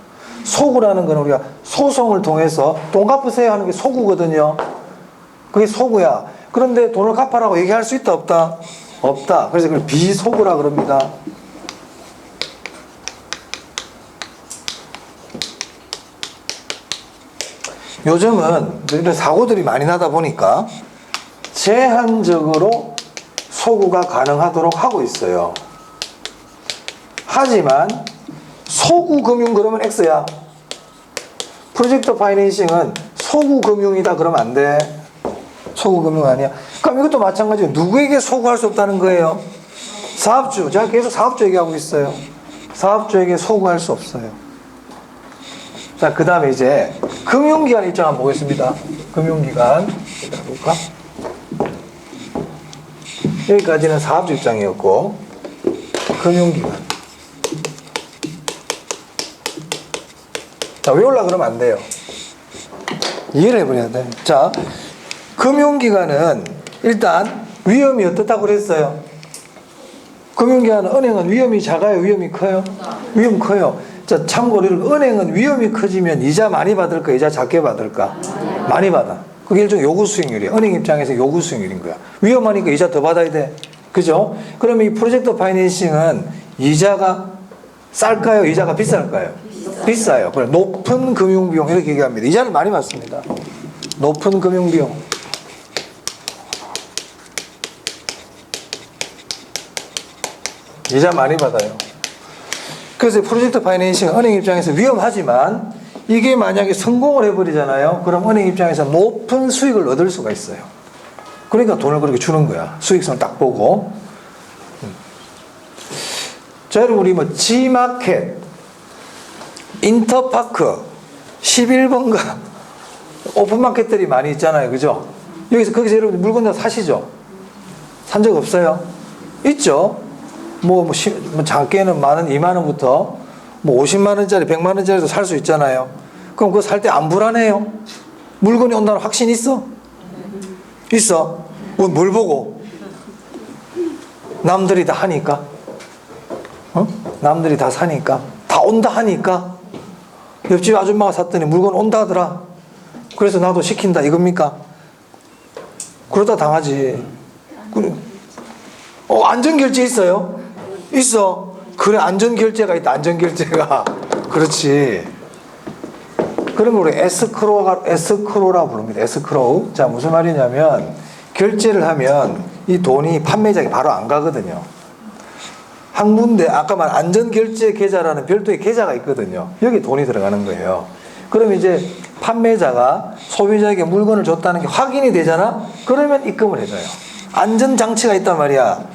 소구라는 건 우리가 소송을 통해서 돈 갚으세요 하는 게 소구거든요. 그게 소구야. 그런데 돈을 갚아라고 얘기할 수 있다, 없다? 없다. 그래서 그걸 비소구라 그럽니다. 요즘은 이런 사고들이 많이 나다 보니까 제한적으로 소구가 가능하도록 하고 있어요. 하지만 소구 금융 그러면 X야. 프로젝트 파이낸싱은 소구 금융이다 그러면 안 돼. 소구 금융 아니야. 그럼 이것도 마찬가지예요. 누구에게 소구할 수 없다는 거예요? 사업주. 제가 계속 사업주 얘기하고 있어요. 사업주에게 소구할 수 없어요. 자, 그 다음에 이제 금융기관 입장 한번 보겠습니다. 금융기관 볼까? 여기까지는 사업주 입장이었고, 금융기관. 자, 외우려 그러면 안 돼요. 이해를 해버려야 돼. 자, 금융기관은 일단 위험이 어떻다고 그랬어요? 금융기관은, 은행은 위험이 작아요? 위험이 커요? 위험 커요. 자, 참고로 은행은 위험이 커지면 이자 많이 받을까? 이자 작게 받을까? 많이 받아. 그게 일종의 요구 수익률이야. 은행 입장에서 요구 수익률인 거야. 위험하니까 이자 더 받아야 돼. 그죠? 그러면 이 프로젝트 파이낸싱은 이자가 쌀까요? 이자가 비쌀까요? 비싸요. 그래, 높은 금융비용 이렇게 얘기합니다. 이자를 많이 받습니다. 높은 금융비용. 이자 많이 받아요. 그래서 프로젝트 파이낸싱은 은행 입장에서 위험하지만 이게 만약에 성공을 해버리잖아요. 그럼 은행 입장에서 높은 수익을 얻을 수가 있어요. 그러니까 돈을 그렇게 주는 거야. 수익성을 딱 보고. 자, 여러분 우리 뭐 G마켓, 인터파크, 11번가 오픈마켓들이 많이 있잖아요. 그죠? 거기서 여러분 물건 다 사시죠? 산 적 없어요? 있죠? 뭐 작게는 10,000원, 20,000원부터 뭐 500,000원짜리, 100,000원짜리도 살 수 있잖아요. 그럼 그거 살 때 안 불안해요? 물건이 온다는 확신 있어? 있어. 뭘 보고? 남들이 다 하니까. 남들이 다 사니까. 다 온다 하니까. 옆집 아줌마가 샀더니 물건 온다 하더라. 그래서 나도 시킨다 이겁니까? 그러다 당하지. 안전결제 있어요? 있어. 그래, 안전결제가 있다. 안전결제가. 그렇지. 그러면 우리 에스크로라고 부릅니다. 에스크로우. 자, 무슨 말이냐면 결제를 하면 이 돈이 판매자에게 바로 안 가거든요. 한 군데 아까 말 안전결제 계좌라는 별도의 계좌가 있거든요. 여기 돈이 들어가는 거예요. 그럼 이제 판매자가 소비자에게 물건을 줬다는 게 확인이 되잖아? 그러면 입금을 해줘요. 안전장치가 있단 말이야.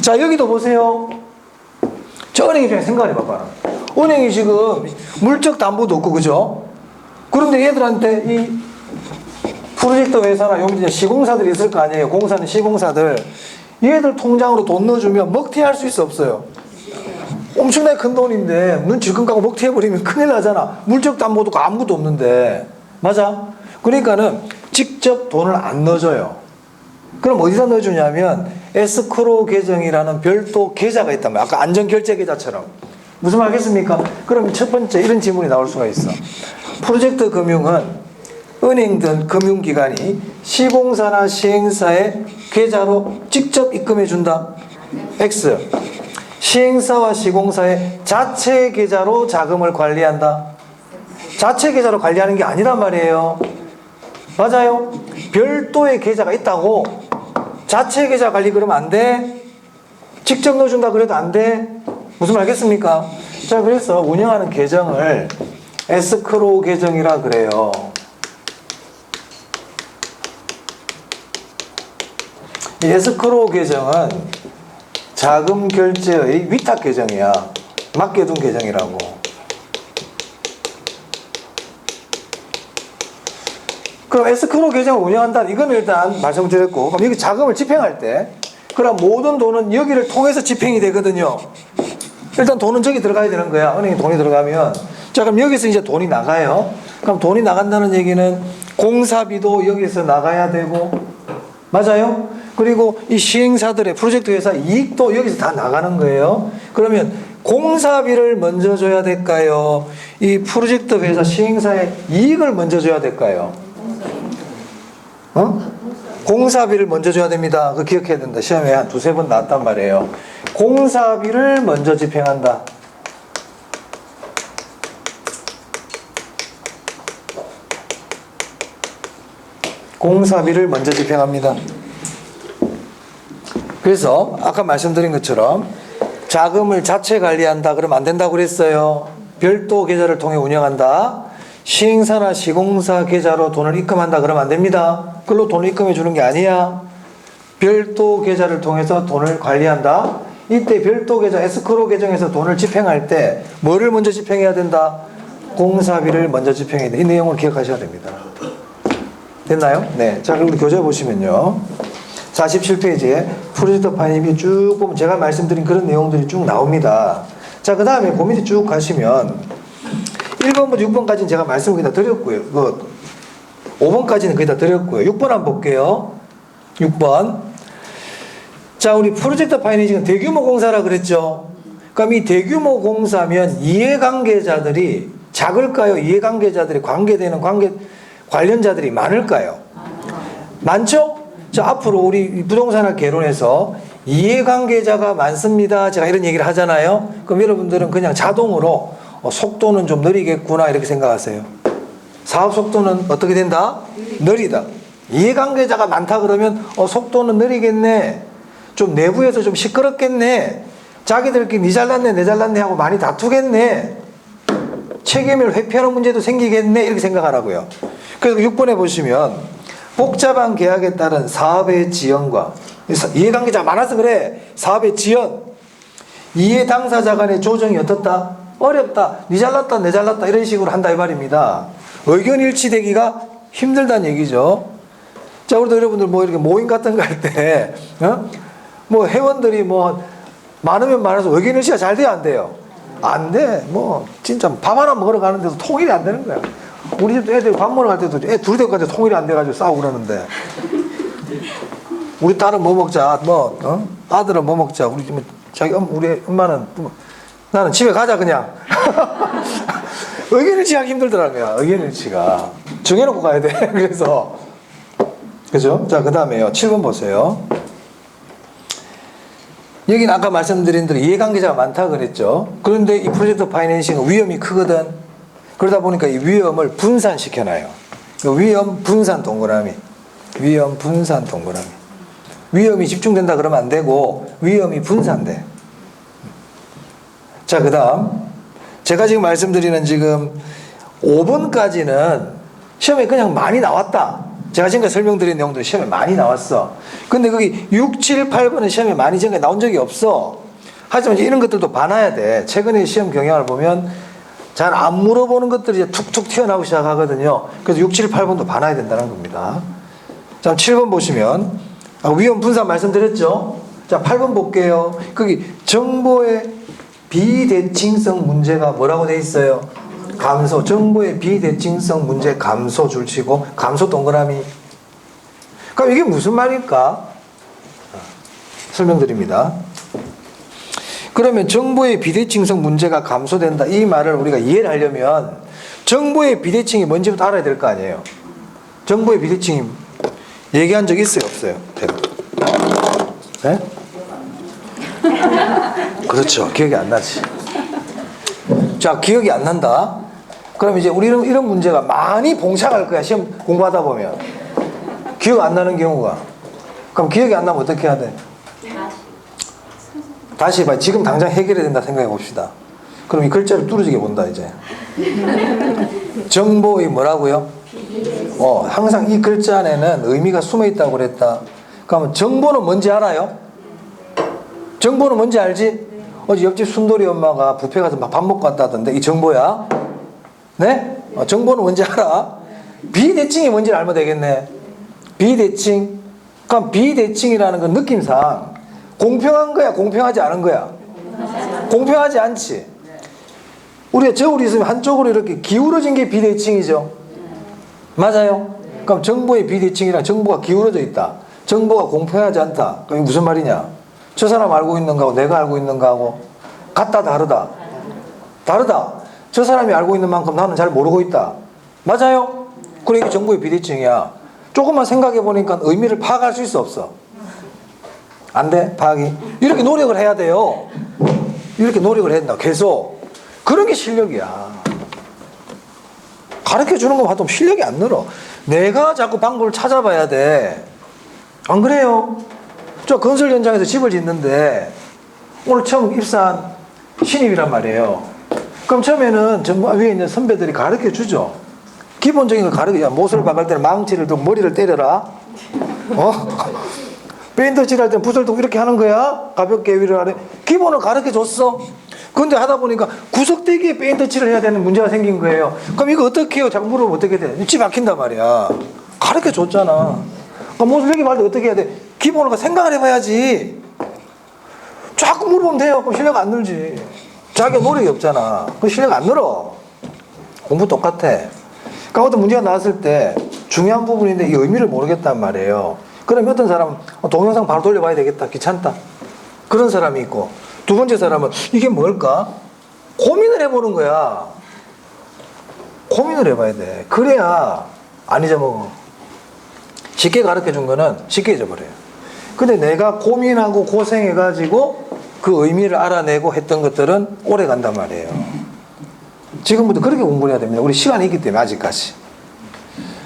자, 여기도 보세요. 저 은행 입장에 생각해 봐봐. 은행이 지금 물적 담보도 없고, 그죠? 그런데 얘들한테 이 프로젝트 회사나 여기 시공사들이 있을 거 아니에요. 공사는 시공사들. 얘들 통장으로 돈 넣어주면 먹튀할 수 있어, 없어요? 엄청나게 큰 돈인데 눈 질끈 까고 먹튀해버리면 큰일 나잖아. 물적 담보도 없고 아무것도 없는데. 맞아? 그러니까는 직접 돈을 안 넣어줘요. 그럼 어디다 넣어주냐면 에스크로 계정이라는 별도 계좌가 있단 말이야. 아까 안전결제 계좌처럼. 무슨 말 하겠습니까? 그럼 첫 번째 이런 질문이 나올 수가 있어. 프로젝트 금융은 은행 등 금융기관이 시공사나 시행사의 계좌로 직접 입금해 준다. X. 시행사와 시공사의 자체 계좌로 자금을 관리한다. 자체 계좌로 관리하는 게 아니란 말이에요. 맞아요. 별도의 계좌가 있다고. 자체 계좌 관리 그러면 안 돼? 직접 넣어준다 그래도 안 돼? 무슨 말 알겠습니까? 자, 그래서 운영하는 계정을 에스크로우 계정이라 그래요. 이 에스크로우 계정은 자금 결제의 위탁 계정이야. 맡겨둔 계정이라고. 그럼 에스크로우 계정을 운영한다. 이건 일단 말씀드렸고, 그럼 여기 자금을 집행할 때, 그럼 모든 돈은 여기를 통해서 집행이 되거든요. 일단 돈은 저기 들어가야 되는 거야. 은행에 돈이 들어가면. 자, 그럼 여기서 이제 돈이 나가요. 그럼 돈이 나간다는 얘기는 공사비도 여기서 나가야 되고, 맞아요? 그리고 이 시행사들의 프로젝트 회사 이익도 여기서 다 나가는 거예요. 그러면 공사비를 먼저 줘야 될까요? 이 프로젝트 회사 시행사의 이익을 먼저 줘야 될까요? 공사비를 먼저 줘야 됩니다. 그거 기억해야 된다. 시험에 한 두세 번 나왔단 말이에요. 공사비를 먼저 집행한다. 공사비를 먼저 집행합니다. 그래서 아까 말씀드린 것처럼 자금을 자체 관리한다 그러면 안 된다고 그랬어요. 별도 계좌를 통해 운영한다. 시행사나 시공사 계좌로 돈을 입금한다 그러면 안 됩니다. 그걸로 돈을 입금해 주는 게 아니야. 별도 계좌를 통해서 돈을 관리한다. 이때 별도 계좌 에스크로우 계정에서 돈을 집행할 때 뭐를 먼저 집행해야 된다? 공사비를 먼저 집행해야 돼. 이 내용을 기억하셔야 됩니다. 됐나요? 네. 자, 그럼 우리 교재 보시면요. 47페이지에 프로젝트 파이널이 쭉 보면 제가 말씀드린 그런 내용들이 쭉 나옵니다. 자, 그 다음에 그 밑에 쭉 가시면 1번부터 6번까지는 제가 말씀을 거의 다 드렸고요. 5번까지는 거의 다 드렸고요. 6번 한번 볼게요. 6번. 자, 우리 프로젝트 파이낸싱은 대규모 공사라 그랬죠. 그럼 이 대규모 공사면 이해관계자들이 작을까요? 이해관계자들이 관계되는 관련자들이 많을까요? 많죠? 자, 앞으로 우리 부동산학 개론에서 이해관계자가 많습니다. 제가 이런 얘기를 하잖아요. 그럼 여러분들은 그냥 자동으로 속도는 좀 느리겠구나 이렇게 생각하세요. 사업 속도는 어떻게 된다? 느리다. 이해관계자가 많다 그러면 속도는 느리겠네. 좀 내부에서 좀 시끄럽겠네. 자기들끼리 니 잘났네 내 잘났네 하고 많이 다투겠네. 책임을 회피하는 문제도 생기겠네 이렇게 생각하라고요. 그래서 6번에 보시면 복잡한 계약에 따른 사업의 지연과 이해관계자가 많아서 그래. 사업의 지연, 이해 당사자 간의 조정이 어떻다? 어렵다. 니 잘났다 내 잘났다 이런 식으로 한다 이 말입니다. 의견 일치되기가 힘들다는 얘기죠. 자, 우리도 여러분들 뭐 이렇게 모임 같은 거 할 때 뭐 회원들이 뭐 많으면 많아서 의견 일치가 잘 돼요 안 돼요? 안 돼. 뭐 진짜 밥 하나 먹으러 가는데도 통일이 안 되는 거야. 우리 집도 애들 밥 먹으러 갈 때도 애 둘이 데리고 가는데 통일이 안 돼가지고 싸우고 그러는데 우리 딸은 뭐 먹자 아들은 뭐 먹자 우리 우리 엄마는 나는 집에 가자 그냥. 의견일치하기 힘들더라고요. 의견일치가 정해놓고 가야 돼. 그래서 그죠? 자, 그 다음에요 7번 보세요. 여기는 아까 말씀드린 대로 이해관계자가 많다 그랬죠. 그런데 이 프로젝트 파이낸싱은 위험이 크거든. 그러다 보니까 이 위험을 분산시켜놔요. 위험 분산 동그라미. 위험 분산 동그라미. 위험이 집중된다 그러면 안 되고 위험이 분산돼. 자, 그 다음 제가 지금 말씀드리는 지금 5번까지는 시험에 그냥 많이 나왔다. 제가 지금까지 설명드린 내용도 시험에 많이 나왔어. 근데 거기 6, 7, 8번은 시험에 많이 지금까지 나온 적이 없어. 하지만 이제 이런 것들도 봐놔야 돼. 최근에 시험 경향을 보면 잘 안 물어보는 것들이 이제 툭툭 튀어나오기 시작하거든요. 그래서 6, 7, 8번도 봐놔야 된다는 겁니다. 자, 7번 보시면 위험 분산 말씀드렸죠. 자, 8번 볼게요. 거기 정보의 비대칭성 문제가 뭐라고 돼 있어요? 감소. 정보의 비대칭성 문제 감소 줄치고 감소 동그라미. 그럼 이게 무슨 말일까? 설명드립니다. 그러면 정보의 비대칭성 문제가 감소된다. 이 말을 우리가 이해를 하려면 정보의 비대칭이 뭔지부터 알아야 될 거 아니에요. 정보의 비대칭이 얘기한 적 있어요? 없어요? 네? 그렇죠. 기억이 안 나지. 자, 기억이 안 난다. 그럼 이제 우리는 이런 문제가 많이 봉착할 거야. 시험 공부하다 보면. 기억 안 나는 경우가. 그럼 기억이 안 나면 어떻게 해야 돼? 다시 봐. 지금 당장 해결해야 된다 생각해 봅시다. 그럼 이 글자를 뚫어지게 본다 이제. 정보의 뭐라고요? 항상 이 글자 안에는 의미가 숨어 있다고 그랬다. 그러면 정보는 뭔지 알아요? 정보는 뭔지 알지? 어제 옆집 순돌이 엄마가 뷔페 가서 막 밥 먹고 왔다던데 이 정보야? 네? 정보는 뭔지 알아? 비대칭이 뭔지 알면 되겠네. 비대칭. 그럼 비대칭이라는 건 느낌상 공평한 거야, 공평하지 않은 거야? 공평하지 않지. 우리가 저울이 있으면 한쪽으로 이렇게 기울어진 게 비대칭이죠. 맞아요? 그럼 정보의 비대칭이랑 정보가 기울어져 있다. 정보가 공평하지 않다. 그럼 이게 무슨 말이냐? 저 사람 알고 있는 거하고 내가 알고 있는 거하고 같다, 다르다? 다르다. 저 사람이 알고 있는 만큼 나는 잘 모르고 있다. 맞아요? 그래, 이게 정보의 비대칭이야. 조금만 생각해 보니까 의미를 파악할 수 있어, 없어? 안 돼? 파악이? 이렇게 노력을 해야 돼요. 이렇게 노력을 해야 된다. 계속. 그런 게 실력이야. 가르쳐 주는 거 봐도 실력이 안 늘어. 내가 자꾸 방법을 찾아봐야 돼. 안 그래요? 저 건설 현장에서 집을 짓는데 오늘 처음 입사한 신입이란 말이에요. 그럼 처음에는 위에 있는 선배들이 가르쳐 주죠. 기본적인 걸 가르쳐. 못을 박을 때는 망치를 들고 머리를 때려라. 페인트 칠할 때는 붓을 들고 이렇게 하는 거야. 가볍게 위를 아래. 기본을 가르쳐 줬어. 근데 하다 보니까 구석대기에 페인트 칠을 해야 되는 문제가 생긴 거예요. 그럼 이거 어떻게 해요? 자꾸 물어보면 어떻게 돼? 집 막힌단 말이야. 가르쳐 줬잖아. 그럼 못을 여기 말 때 어떻게 해야 돼? 기본을 생각을 해봐야지. 자꾸 물어보면 돼요. 그럼 실력 안 늘지. 자기가 노력이 없잖아. 그럼 실력 안 늘어. 공부 똑같아. 그러니까 어떤 문제가 나왔을 때 중요한 부분인데 이 의미를 모르겠단 말이에요. 그럼 어떤 사람은 동영상 바로 돌려봐야 되겠다. 귀찮다. 그런 사람이 있고, 두 번째 사람은 이게 뭘까? 고민을 해보는 거야. 고민을 해봐야 돼. 그래야 안 잊어먹어. 쉽게 가르쳐준 거는 쉽게 잊어버려요. 근데 내가 고민하고 고생해가지고 그 의미를 알아내고 했던 것들은 오래 간단 말이에요. 지금부터 그렇게 공부를 해야 됩니다. 우리 시간이 있기 때문에 아직까지.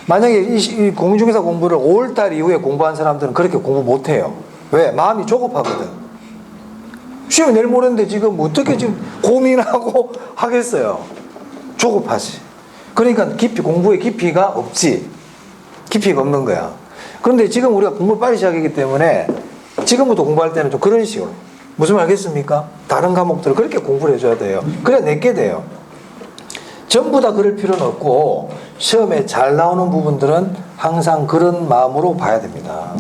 만약에 이 공중에서 공부를 5월달 이후에 공부한 사람들은 그렇게 공부 못해요. 왜? 마음이 조급하거든. 시험이 내일 모레인데 지금 어떻게 지금 고민하고 하겠어요. 조급하지. 그러니까 공부의 깊이가 없지. 깊이가 없는 거야. 그런데 지금 우리가 공부를 빨리 시작했기 때문에 지금부터 공부할 때는 좀 그런 식으로. 무슨 말 알겠습니까? 다른 과목들을 그렇게 공부를 해줘야 돼요. 그래야 내게 돼요. 전부 다 그럴 필요는 없고 시험에 잘 나오는 부분들은 항상 그런 마음으로 봐야 됩니다.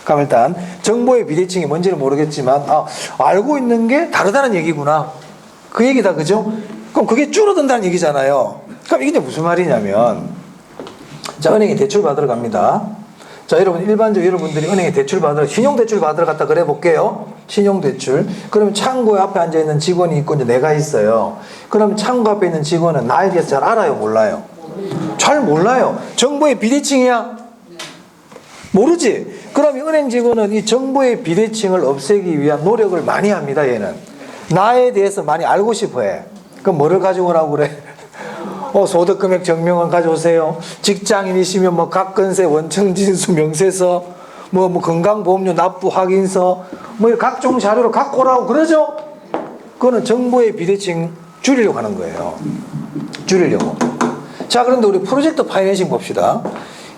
그럼 일단 정보의 비대칭이 뭔지는 모르겠지만 알고 있는 게 다르다는 얘기구나. 그 얘기다, 그죠? 그럼 그게 줄어든다는 얘기잖아요. 그럼 이게 무슨 말이냐면, 자, 은행에 대출 받으러 갑니다. 자, 여러분, 일반적으로 여러분들이 은행에 대출 받으러, 신용대출 받으러 갔다 그래 볼게요. 신용대출. 그러면 창구 앞에 앉아있는 직원이 있고, 이제 내가 있어요. 그럼 창구 앞에 있는 직원은 나에 대해서 잘 알아요? 몰라요? 잘 몰라요. 정보의 비대칭이야? 모르지? 그럼 이 은행 직원은 이 정보의 비대칭을 없애기 위한 노력을 많이 합니다, 얘는. 나에 대해서 많이 알고 싶어 해. 그럼 뭐를 가지고 오라고 그래? 소득금액 증명을 가져오세요. 직장인이시면 뭐 각근세, 원청진수, 명세서, 뭐 건강보험료 납부 확인서, 뭐 각종 자료를 갖고 오라고 그러죠? 그거는 정보의 비대칭 줄이려고 하는 거예요. 줄이려고. 자, 그런데 우리 프로젝트 파이낸싱 봅시다.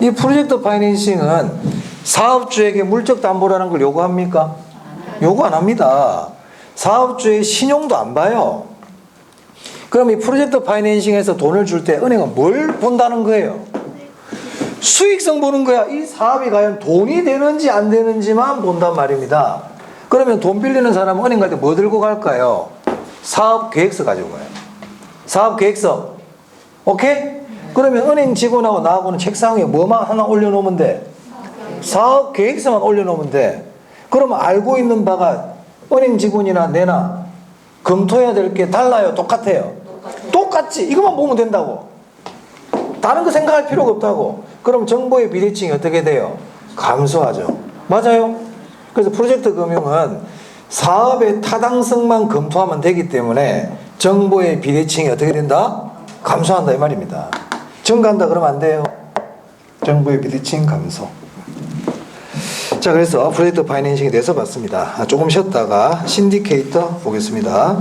이 프로젝트 파이낸싱은 사업주에게 물적 담보라는 걸 요구합니까? 요구 안 합니다. 사업주의 신용도 안 봐요. 그럼 이 프로젝트 파이낸싱에서 돈을 줄 때 은행은 뭘 본다는 거예요? 수익성 보는 거야. 이 사업이 과연 돈이 되는지 안 되는지만 본단 말입니다. 그러면 돈 빌리는 사람은 은행 갈 때 뭐 들고 갈까요? 사업 계획서 가지고 가요. 사업 계획서. 오케이? 그러면 은행 직원하고 나하고는 책상 위에 뭐만 하나 올려놓으면 돼? 사업 계획서만 올려놓으면 돼. 그러면 알고 있는 바가 은행 직원이나 내나 검토해야 될 게 달라요? 똑같아요? 똑같지. 이것만 보면 된다고. 다른 거 생각할 필요가 없다고. 그럼 정보의 비대칭이 어떻게 돼요? 감소하죠. 맞아요? 그래서 프로젝트 금융은 사업의 타당성만 검토하면 되기 때문에 정보의 비대칭이 어떻게 된다? 감소한다 이 말입니다. 증가한다 그러면 안 돼요. 정보의 비대칭 감소. 자, 그래서 프로젝트 파이낸싱에 대해서 봤습니다. 조금 쉬었다가 신디케이터 보겠습니다.